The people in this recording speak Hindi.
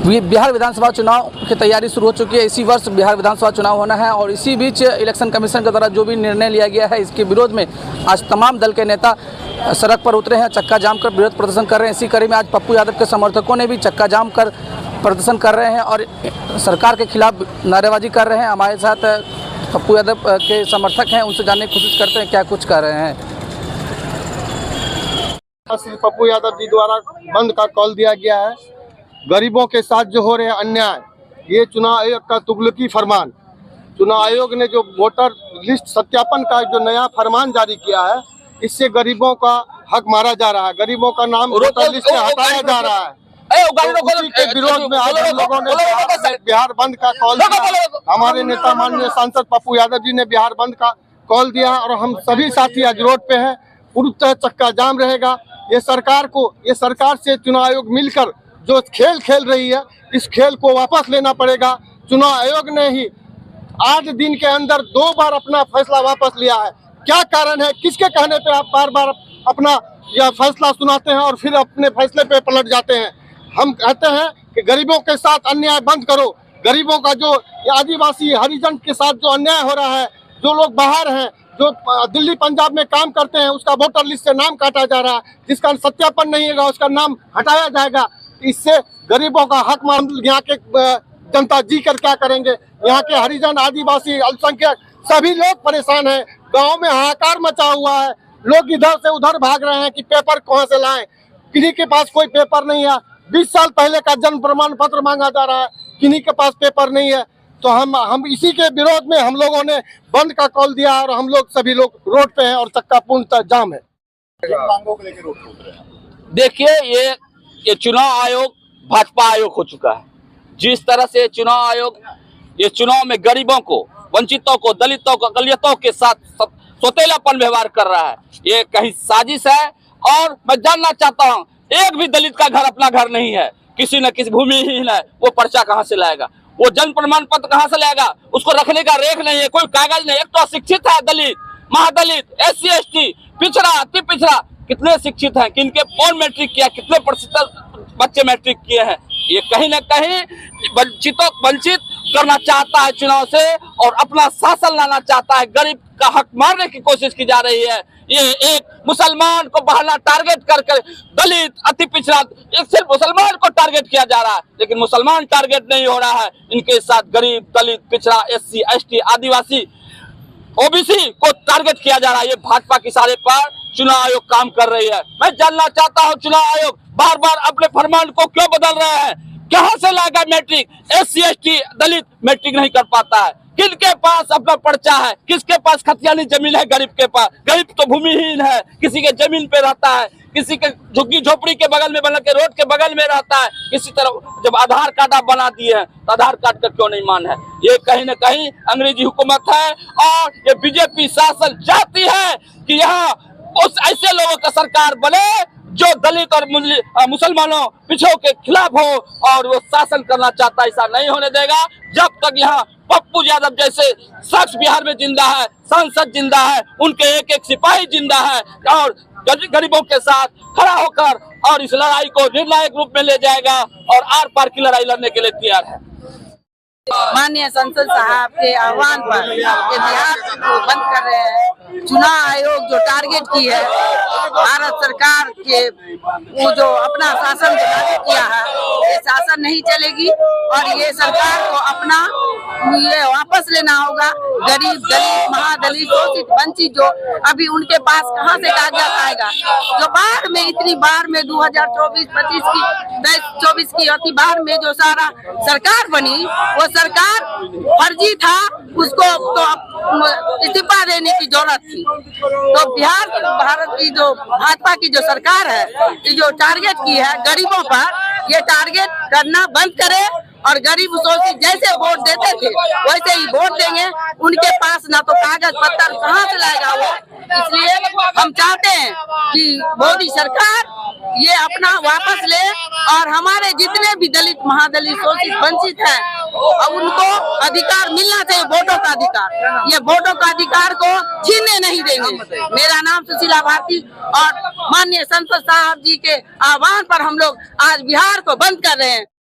बिहार विधानसभा चुनाव की तैयारी शुरू हो चुकी है। इसी वर्ष बिहार विधानसभा चुनाव होना है और इसी बीच इलेक्शन कमीशन के द्वारा जो भी निर्णय लिया गया है इसके विरोध में आज तमाम दल के नेता सड़क पर उतरे हैं, चक्का जाम कर विरोध प्रदर्शन कर रहे हैं। इसी कड़ी में आज पप्पू यादव के समर्थकों ने भी चक्का जाम कर प्रदर्शन कर रहे हैं और सरकार के खिलाफ नारेबाजी कर रहे हैं। हमारे साथ पप्पू यादव के समर्थक हैं, उनसे जानने की कोशिश करते हैं क्या कुछ कर रहे हैं। श्री पप्पू यादव जी द्वारा बंद का कॉल दिया गया है। गरीबों के साथ जो हो रहे हैं अन्याय, ये चुनाव आयोग का तुगलकी फरमान। चुनाव आयोग ने जो वोटर लिस्ट सत्यापन का जो नया फरमान जारी किया है, इससे गरीबों का हक मारा जा रहा है, गरीबों का नाम वोटर लिस्ट से हटाया जा रहा है। उसी के विरोध में आज हम लोगों ने बिहार बंद का कॉल दिया। हमारे नेता माननीय सांसद पप्पू यादव जी ने बिहार बंद का कॉल दिया और हम सभी साथी आज रोड पे हैं। पूरी तरह चक्का जाम रहेगा। ये सरकार से चुनाव आयोग मिलकर जो खेल खेल रही है, इस खेल को वापस लेना पड़ेगा। चुनाव आयोग ने ही 8 दिन के अंदर 2 बार अपना फैसला वापस लिया है। क्या कारण है? किसके कहने पे आप बार बार अपना यह फैसला सुनाते हैं और फिर अपने फैसले पे पलट जाते हैं? हम कहते हैं कि गरीबों के साथ अन्याय बंद करो। गरीबों का जो आदिवासी हरिजन के साथ जो अन्याय हो रहा है, जो लोग बाहर हैं, जो दिल्ली पंजाब में काम करते हैं, उसका वोटर लिस्ट से नाम काटा जा रहा है, जिसका सत्यापन नहीं होगा उसका नाम हटाया जाएगा। इससे गरीबों का हक मान यहाँ के जनता जी कर क्या करेंगे? यहाँ के हरिजन, आदिवासी, अल्पसंख्यक सभी लोग परेशान हैं। गांव में हाहाकार मचा हुआ है। लोग इधर से उधर भाग रहे हैं कि पेपर कहाँ से लाएं। किन्हीं के पास कोई पेपर नहीं है। 20 साल पहले का जन्म प्रमाण पत्र मांगा जा रहा है, किन्हीं के पास पेपर नहीं है। तो हम इसी के विरोध में हम लोगों ने बंद का कॉल दिया और हम लोग सभी लोग रोड पे हैं और चक्का पूर्णतः जाम है। मांगों को लेकर रोड पे उतरे हैं। देखिए, ये चुनाव आयोग भाजपा आयोग हो चुका है। जिस तरह से चुनाव आयोग ये चुनाव में गरीबों को, वंचितों को, दलितों को, अकलियतों के साथ सौतेलापन व्यवहार कर रहा है, ये कहीं साजिश है। और मैं जानना चाहता हूँ, एक भी दलित का घर अपना घर नहीं है, किसी न किसी भूमिहीन है, वो पर्चा कहाँ से लाएगा? वो जन्म प्रमाण पत्र कहाँ से लाएगा? उसको रखने का रेख नहीं है, कोई कागज नहीं। एक तो अशिक्षित है दलित, महादलित, SC ST, पिछड़ा, अति पिछड़ा। कितने शिक्षित हैं? किनके कौन मैट्रिक किया? कितने प्रतिशत बच्चे मैट्रिक किए हैं? ये कहीं न कहीं वंचित करना चाहता है चुनाव से और अपना शासन लाना चाहता है। गरीब का हक मारने की कोशिश की जा रही है। ये एक मुसलमान को बहाना टारगेट कर दलित, अति पिछड़ा, एक सिर्फ मुसलमान को टारगेट किया जा रहा है, लेकिन मुसलमान टारगेट नहीं हो रहा है। इनके साथ गरीब, दलित, पिछड़ा, SC ST, आदिवासी, OBC को टारगेट किया जा रहा है। ये भाजपा के इशारे पर चुनाव आयोग काम कर रही है। मैं जानना चाहता हूँ, चुनाव आयोग बार बार अपने फरमान को क्यों बदल रहे हैं? कहाँ से लाएगा मैट्रिक? SC ST दलित मैट्रिक नहीं कर पाता है। किसके पास अपना पर्चा है? किसके पास खतियानी जमीन है? गरीब के पास। गरीब तो भूमिहीन है, किसी के जमीन पे रहता है, किसी के झुग्गी झोपड़ी के बगल में बना के रोड के बगल में रहता है। किसी तरह जब आधार कार्ड आप बना दिए हैं तो आधार कार्ड का क्यों नहीं मान है? ये कहीं न कहीं अंग्रेजी हुकूमत है और ये BJP शासन चाहती है कि यहाँ उस ऐसे लोगों का सरकार बने जो दलित और मुसलमानों, पिछड़ों के खिलाफ हो और वो शासन करना चाहता है। ऐसा नहीं होने देगा जब तक यहाँ पप्पू यादव जैसे शख्स बिहार में जिंदा है, सांसद जिंदा है, उनके एक एक सिपाही जिंदा है और गरीबों के साथ खड़ा होकर और इस लड़ाई को निर्णायक रूप में ले जाएगा और आर पार की लड़ाई लड़ने के लिए तैयार है। माननीय संसद साहब के आह्वान पर ये बिहार को बंद कर रहे हैं। चुनाव आयोग जो टारगेट की है भारत सरकार के, वो जो अपना शासन लागू किया है, ये शासन नहीं चलेगी और ये सरकार को अपना ये वापस लेना होगा। गरीब, दलित, महादलित, शोषित, वंचित जो अभी उनके पास कहाँ से कागजात आएगा? जो बाढ़ में, इतनी बाढ़ में 2024-25 की, 23-24 की अति बाढ़ में जो सारा सरकार बनी, वो सरकार फर्जी था, उसको तो इस्तीफा देने की जरूरत थी। तो भारत की जो भाजपा की जो सरकार है, ये जो टारगेट की है गरीबों पर, ये टारगेट करना बंद करे और गरीब शोषित जैसे वोट देते थे वैसे ही वोट देंगे। उनके पास ना तो कागज पत्तर कहाँ से लाएगा वो। इसलिए हम चाहते हैं कि मोदी सरकार ये अपना वापस ले और हमारे जितने भी दलित, महादलित, शोषित, वंचित हैं, अब उनको अधिकार मिलना चाहिए, वोटों का अधिकार। ये वोटों का अधिकार को छीनने नहीं देंगे। मेरा नाम सुशीला भारती और माननीय संसद साहब जी के आह्वान पर हम लोग आज बिहार को बंद कर रहे हैं।